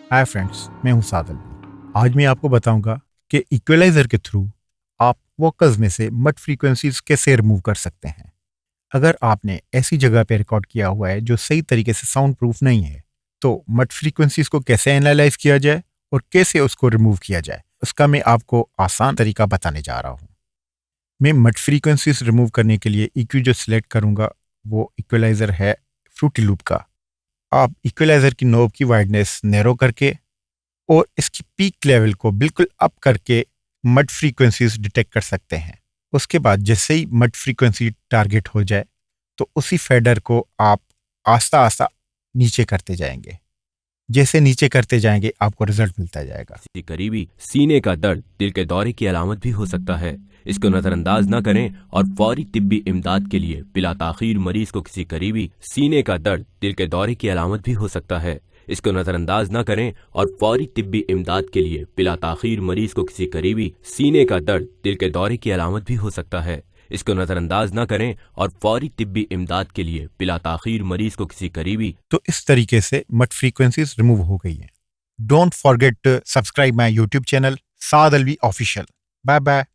Hi friends, मैं हूं सादल। आज मैं आपको बताऊंगा कि इक्वलाइजर के थ्रू आप वोकल्स में से मड फ्रीक्वेंसीज कैसे रिमूव कर सकते हैं। अगर आपने ऐसी जगह पे रिकॉर्ड किया हुआ है जो सही तरीके से साउंड प्रूफ नहीं है, तो मड फ्रीक्वेंसीज को कैसे एनालाइज किया जाए और कैसे उसको रिमूव किया जाए, उसका मैं आपको आसान तरीका बताने जा रहा हूँ। मैं मड फ्रीक्वेंसीज रिमूव करने के लिए इक्यू जो सिलेक्ट करूंगा वो इक्वलाइजर है फ्रूटी लूप का। आप इक्वलाइजर की नोब की वाइडनेस नैरो करके और इसकी पीक लेवल को बिल्कुल अप करके मड फ्रीक्वेंसीज डिटेक्ट कर सकते हैं। उसके बाद जैसे ही मड फ्रीक्वेंसी टारगेट हो जाए तो उसी फेडर को आप आस्ता आस्ता नीचे करते जाएंगे। जैसे नीचे करते जाएंगे आपको रिजल्ट मिलता जाएगा। किसी करीबी सीने का दर्द दिल के दौरे की अलामत भी हो सकता है। इसको नजरअंदाज न करें और फौरी तिब्बी इमदाद के लिए बिला ताखीर मरीज को किसी करीबी सीने का दर्द दिल के दौरे की अलामत भी हो सकता है। इसको नजरअंदाज न करें और फौरी तिब्बी इमदाद के लिए बिला ताखीर मरीज को किसी करीबी सीने का दर्द दिल के दौरे की अलामत भी हो सकता है। इसको नजरअंदाज न करें और फौरी तिब्बी इमदाद के लिए बिला ताखीर मरीज को किसी करीबी। तो इस तरीके से मड फ्रीक्वेंसीज रिमूव हो गई हैं। Don't forget to subscribe my YouTube channel Saad Alvi official. Bye bye.